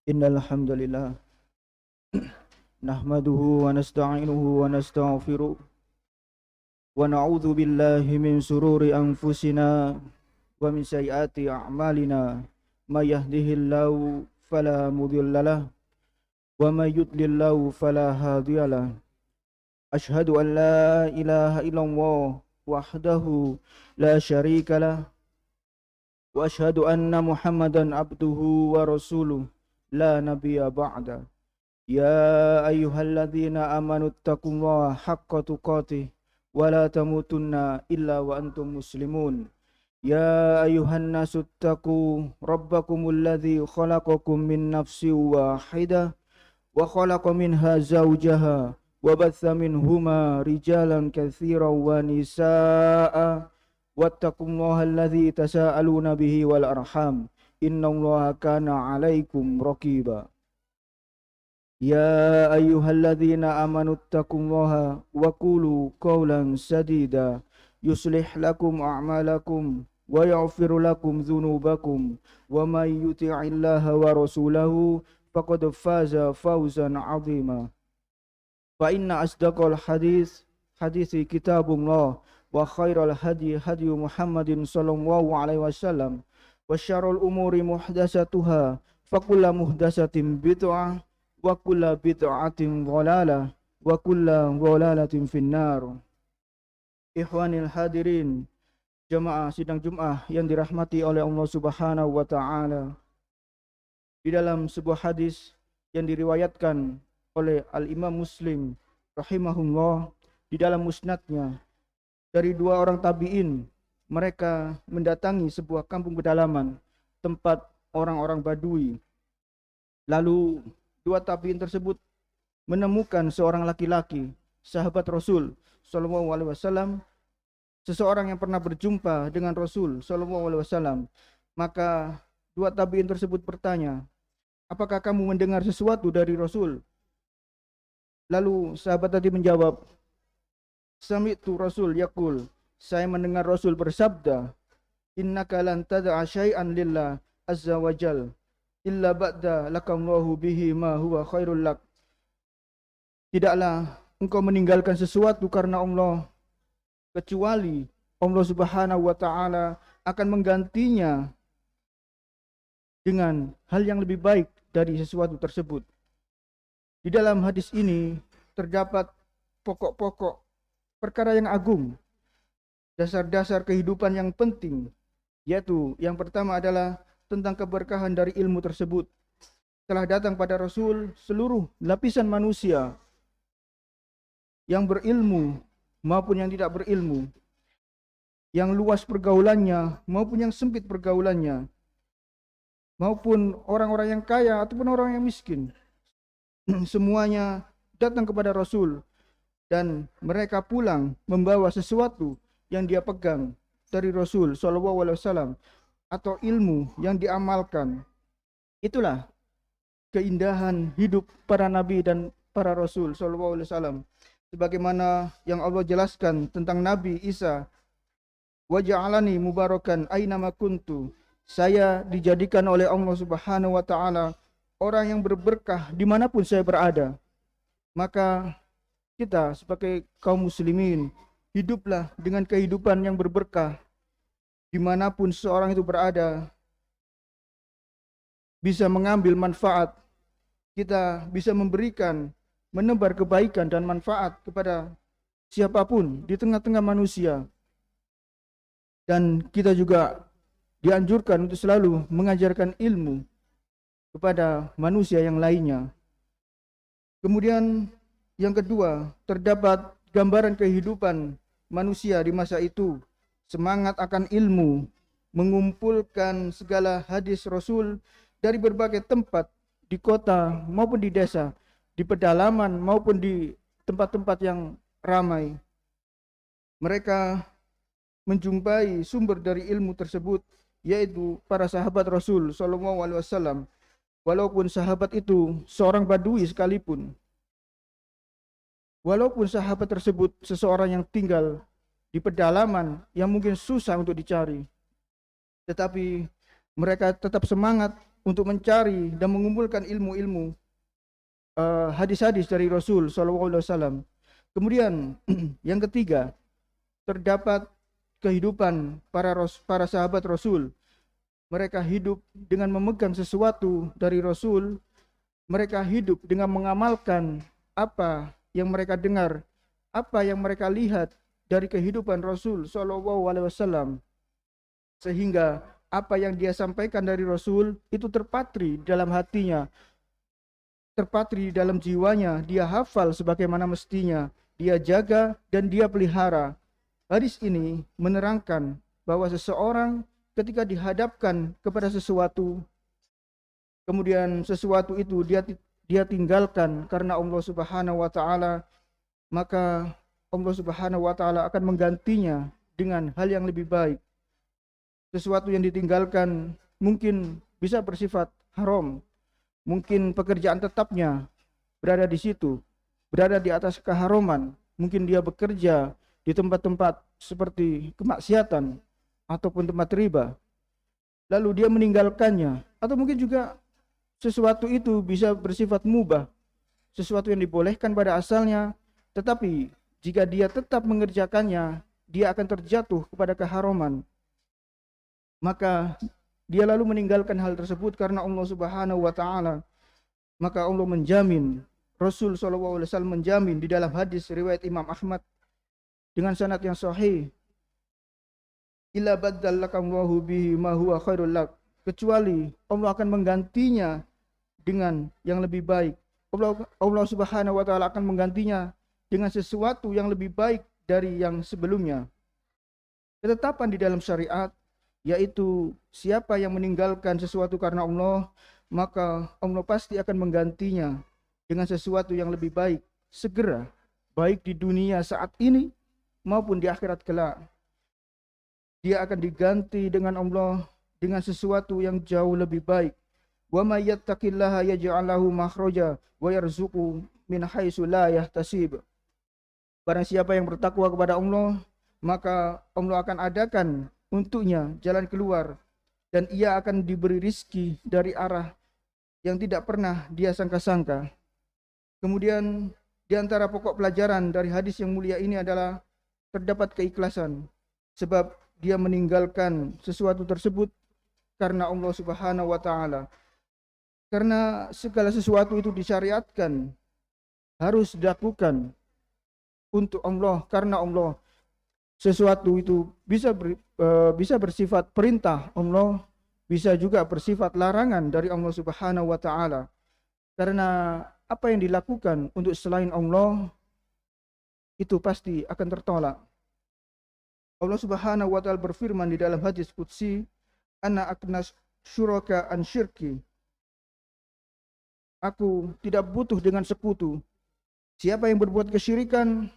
Innal hamdalillah nahmaduhu wa nasta'inuhu wa nastaghfiruh wa na'udzu billahi min sururi anfusina wa min sayyiati a'malina may yahdihillahu fala mudhillalah wa may yudlillahu fala hadiyalah. Ashhadu an la ilaha illallah wahdahu la syarikalah wa ashhadu anna Muhammadan abduhu wa rasuluh la nabiyya ba'da. Ya ayyuhalladzina amanu taqullaha haqqa tuqatih wa la tamutunna illa wa antum muslimun. Ya ayyuhan nasu taqu rabbakumul ladzi khalaqakum min nafsin wahidah wa khalaqa minha zawjaha wa batha minhuma rijalan katsiran wa nisaa'a wattaqullaha alladzi tasaaluna bihi wal arham innallaha kana 'alaikum raqiba. Ya ayyuhalladzina amanu taqullaha wa qulu qawlan sadida yuslih lakum a'malakum wa yaghfir lakum dzunubakum wa may yuti'illaha wa rasulahu faqad faza fawzan 'azima. Fa inna asdaqal hadisi kitabullah wa khairal hadi Muhammadin sallallahu alaihi wasallam wa syarrul umuri muhdatsatuha fa kullu muhdatsatin bid'ah wa kullu bid'atin dhalalah wa kullu dhalalatin finnar. Ikhwanil hadirin, jamaah sidang Jumat yang dirahmati oleh Allah Subhanahu wa taala. Di dalam sebuah hadis yang diriwayatkan oleh Al-Imam Muslim rahimahullah di dalam musnadnya dari dua orang tabi'in, mereka mendatangi sebuah kampung pedalaman tempat orang-orang Badui. Lalu dua tabi'in tersebut menemukan seorang laki-laki, sahabat Rasul sallallahu alaihi wasallam, seseorang yang pernah berjumpa dengan Rasul sallallahu alaihi wasallam. Maka dua tabi'in tersebut bertanya, "Apakah kamu mendengar sesuatu dari Rasul?" Lalu sahabat tadi menjawab, "Sami'tu Rasul yaqul," saya mendengar Rasul bersabda, "Innaka lan tad'a syai'an lillah azza wa jal illa ba'da lakallahu bihi ma huwa khairul lak." Tidaklah engkau meninggalkan sesuatu karena Allah, kecuali Allah Subhanahu wa taala akan menggantinya dengan hal yang lebih baik dari sesuatu tersebut. Di dalam hadis ini terdapat pokok-pokok perkara yang agung, dasar-dasar kehidupan yang penting, yaitu yang pertama adalah tentang keberkahan dari ilmu tersebut. Telah datang pada Rasul seluruh lapisan manusia, yang berilmu maupun yang tidak berilmu, yang luas pergaulannya maupun yang sempit pergaulannya, maupun orang-orang yang kaya ataupun orang yang miskin. Semuanya datang kepada Rasul dan mereka pulang membawa sesuatu yang dia pegang dari Rasul sallallahu alaihi wasallam atau ilmu yang diamalkan. Itulah keindahan hidup para nabi dan para Rasul sallallahu alaihi wasallam. Sebagaimana yang Allah jelaskan tentang Nabi Isa, "Wa ja'alani mubarakan aina ma kuntu." Saya dijadikan oleh Allah Subhanahu wa taala orang yang berberkah dimanapun saya berada. Maka kita sebagai kaum muslimin, hiduplah dengan kehidupan yang berberkah dimanapun seorang itu berada, bisa mengambil manfaat, kita bisa memberikan, menebar kebaikan dan manfaat kepada siapapun di tengah-tengah manusia. Dan kita juga dianjurkan untuk selalu mengajarkan ilmu kepada manusia yang lainnya. Kemudian yang kedua, terdapat gambaran kehidupan manusia di masa itu, semangat akan ilmu, mengumpulkan segala hadis Rasul dari berbagai tempat, di kota maupun di desa, di pedalaman maupun di tempat-tempat yang ramai. Mereka menjumpai sumber dari ilmu tersebut, yaitu para sahabat Rasul sallallahu alaihi wasallam. Walaupun sahabat itu seorang badui sekalipun, walaupun sahabat tersebut seseorang yang tinggal di pedalaman yang mungkin susah untuk dicari, tetapi Mereka tetap semangat untuk mencari dan mengumpulkan ilmu-ilmu hadis-hadis dari Rasul Shallallahu Alaihi Wasallam. Kemudian yang ketiga, terdapat kehidupan para sahabat Rasul. Mereka hidup dengan memegang sesuatu dari Rasul. Mereka hidup dengan mengamalkan apa yang mereka dengar, apa yang mereka lihat dari kehidupan Rasul Shallallahu Alaihi Wasallam, sehingga apa yang dia sampaikan dari Rasul itu terpatri dalam hatinya, terpatri dalam jiwanya, dia hafal sebagaimana mestinya, dia jaga dan dia pelihara. Hadis ini menerangkan bahwa seseorang ketika dihadapkan kepada sesuatu, kemudian sesuatu itu dia tinggalkan karena Allah Subhanahu wa taala, maka Allah Subhanahu wa taala akan menggantinya dengan hal yang lebih baik. Sesuatu yang ditinggalkan mungkin bisa bersifat haram, mungkin pekerjaan tetapnya berada di situ, berada di atas keharuman, mungkin dia bekerja di tempat-tempat seperti kemaksiatan ataupun tempat riba, lalu dia meninggalkannya, atau mungkin juga sesuatu itu bisa bersifat mubah, sesuatu yang dibolehkan pada asalnya, tetapi jika dia tetap mengerjakannya, dia akan terjatuh kepada keharuman. Maka dia lalu meninggalkan hal tersebut karena Allah Subhanahu wa taala. Maka Allah menjamin, Rasul sallallahu alaihi wasallam menjamin di dalam hadis riwayat Imam Ahmad dengan sanad yang sahih, illa baddalakallahu bihi ma huwa khairul lak, kecuali Allah akan menggantinya dengan yang lebih baik. Allah Subhanahu wa taala akan menggantinya dengan sesuatu yang lebih baik dari yang sebelumnya. Ketetapan di dalam syariat yaitu siapa yang meninggalkan sesuatu karena Allah, maka Allah pasti akan menggantinya dengan sesuatu yang lebih baik segera, baik di dunia saat ini maupun di akhirat kelak. Dia akan diganti dengan Allah dengan sesuatu yang jauh lebih baik. Wa may yattaqillaha yaj'al lahu makhraja wa yarzuqhu min haitsu la yahtasib. Barang siapa yang bertakwa kepada Allah, maka Allah akan adakan untuknya jalan keluar, dan ia akan diberi rizki dari arah yang tidak pernah dia sangka-sangka. Kemudian di antara pokok pelajaran dari hadis yang mulia ini adalah terdapat keikhlasan, sebab dia meninggalkan sesuatu tersebut karena Allah Subhanahu wa taala. Karena segala sesuatu itu disyariatkan harus dilakukan untuk Allah, karena Allah. Sesuatu itu bisa bersifat perintah Allah, bisa juga bersifat larangan dari Allah Subhanahu wa taala. Karena apa yang dilakukan untuk selain Allah itu pasti akan tertolak. Allah Subhanahu wa taala berfirman di dalam hadis qudsi, ana aknas syuraka an syirki. Aku tidak butuh dengan sekutu. Siapa yang berbuat kesyirikan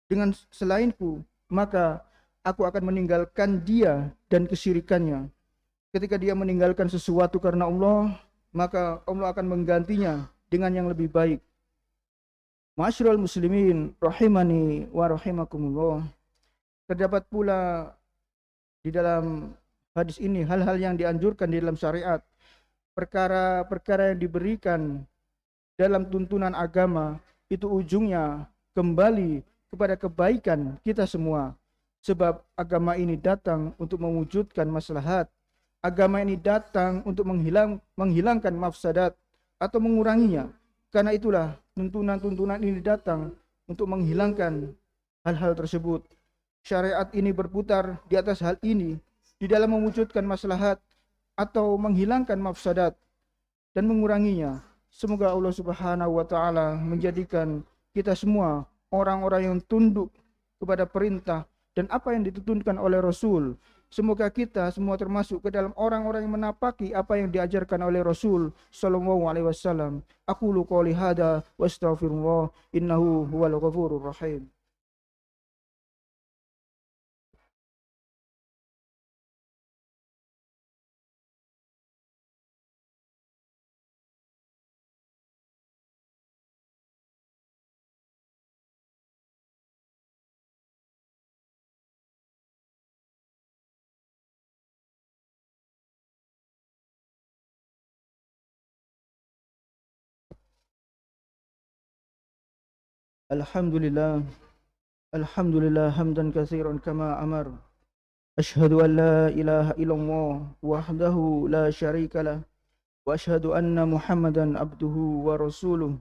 dengan selainku, maka aku akan meninggalkan dia dan kesyirikannya. Ketika dia meninggalkan sesuatu karena Allah, maka Allah akan menggantinya dengan yang lebih baik. Ma'asyiral muslimin rahimani wa rahimakumullah. Terdapat pula di dalam hadis ini hal-hal yang dianjurkan di dalam syariat, perkara-perkara yang diberikan dalam tuntunan agama itu ujungnya kembali kepada kebaikan kita semua. Sebab agama ini datang untuk mewujudkan maslahat. Agama ini datang untuk menghilangkan mafsadat atau menguranginya. Karena itulah tuntunan-tuntunan ini datang untuk menghilangkan hal-hal tersebut. Syariat ini berputar di atas hal ini di dalam mewujudkan maslahat atau menghilangkan mafsadat dan menguranginya. Semoga Allah Subhanahu wa taala menjadikan kita semua orang-orang yang tunduk kepada perintah dan apa yang dituntunkan oleh Rasul. Semoga kita semua termasuk ke dalam orang-orang yang menapaki apa yang diajarkan oleh Rasul sallallahu alaihi wasallam. Aqulu qouli hada wa astaghfirullah innahu huwal ghafurur rahim. Alhamdulillah, alhamdulillah hamdan katsiran kama amar. Asyhadu an la ilaha illallah wahdahu la syarikalah wa asyhadu anna Muhammadan abduhu wa rasuluh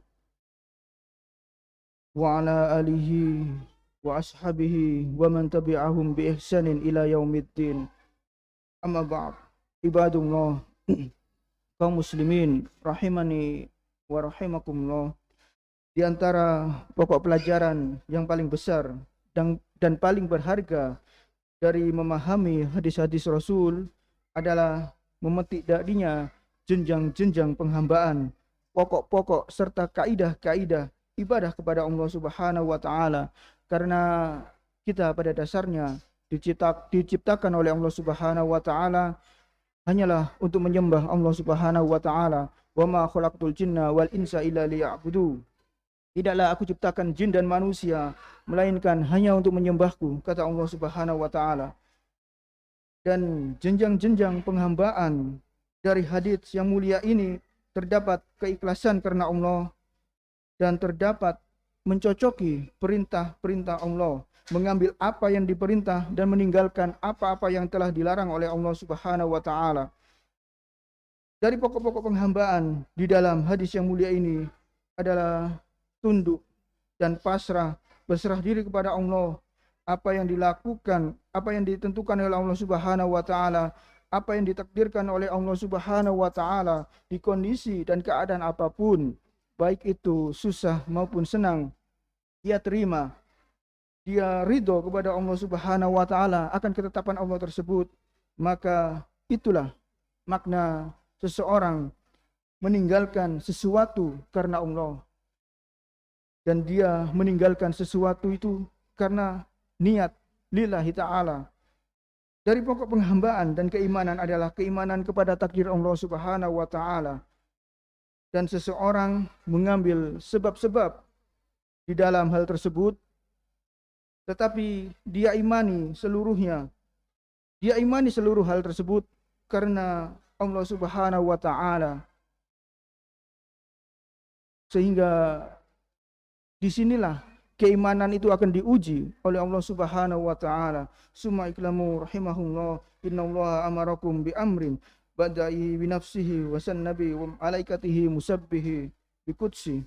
wa ala alihi wa ashabihi wa man tabi'ahum bi ihsanin ila yaumiddin. Amma ba'd. Ibadullah, kaum muslimin rahimani wa rahimakumullah. Di antara pokok pelajaran yang paling besar dan paling berharga dari memahami hadis-hadis Rasul adalah memetik darinya jenjang-jenjang penghambaan, pokok-pokok serta kaidah-kaidah ibadah kepada Allah Subhanahu wa taala. Karena kita pada dasarnya diciptakan oleh Allah Subhanahu wa taala hanyalah untuk menyembah Allah Subhanahu wa taala. Wa ma khalaqtul jinna wal insa illa liya'budu. Tidaklah aku ciptakan jin dan manusia melainkan hanya untuk menyembahku, kata Allah Subhanahu wa taala. Dan jenjang-jenjang penghambaan dari hadits yang mulia ini terdapat keikhlasan karena Allah dan terdapat mencocoki perintah-perintah Allah, mengambil apa yang diperintah dan meninggalkan apa-apa yang telah dilarang oleh Allah Subhanahu wa taala. Dari pokok-pokok penghambaan di dalam hadis yang mulia ini adalah tunduk dan pasrah, berserah diri kepada Allah. Apa yang dilakukan, apa yang ditentukan oleh Allah Subhanahu wa taala, apa yang ditakdirkan oleh Allah Subhanahu wa taala di kondisi dan keadaan apapun, baik itu susah maupun senang, dia terima. Dia ridho kepada Allah Subhanahu wa taala akan ketetapan Allah tersebut. Maka itulah makna seseorang meninggalkan sesuatu karena Allah. Dan dia meninggalkan sesuatu itu karena niat lillahi ta'ala. Dari pokok penghambaan dan keimanan adalah keimanan kepada takdir Allah Subhanahu wa ta'ala. Dan seseorang mengambil sebab-sebab di dalam hal tersebut, tetapi dia imani seluruhnya. Dia imani seluruh hal tersebut karena Allah Subhanahu wa ta'ala. Sehingga disinilah keimanan itu akan diuji oleh Allah Subhanahu wa taala. Summa iklamu rahimahullah, innallaha amarakum bi amrin bada'i bi nafsihi wa sannabi wa malaikatihi musabbihi bi qudsi.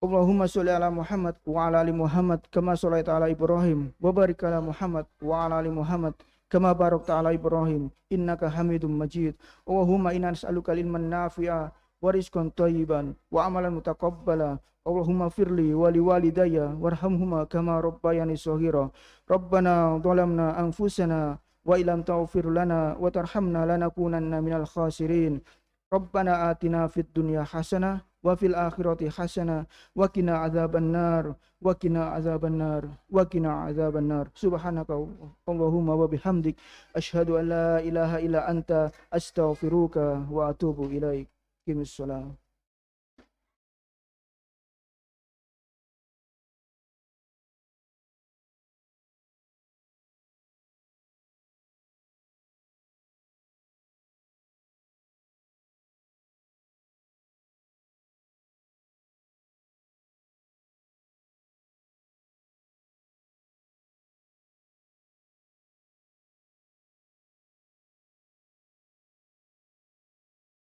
Allahumma sholli ala Muhammad wa ala ali Muhammad kama shallaita ala Ibrahim wa barik ala Muhammad wa ala ali Muhammad kama barakta ala Ibrahim innaka Hamidum Majid. Allahumma inna nas'aluka ilman nafi'a wa rizqan thayyiban wa amalan mutaqabbala. Allahumma firli wa liwalidayya warhamhuma kama rabbayani shaghira. Rabbana dhalamna anfusana wa illam taghfir lana wa tarhamna lanakunanna minal khasirin. Rabbana atina fid dunya hasanah wa fil akhirati hasanah wa qina adzabannar wa qina adzabannar wa qina adzabannar. Subhanaka Allahumma wa bihamdik asyhadu an la ilaha illa anta astaghfiruka wa atubu ilaik. Qimis shalah.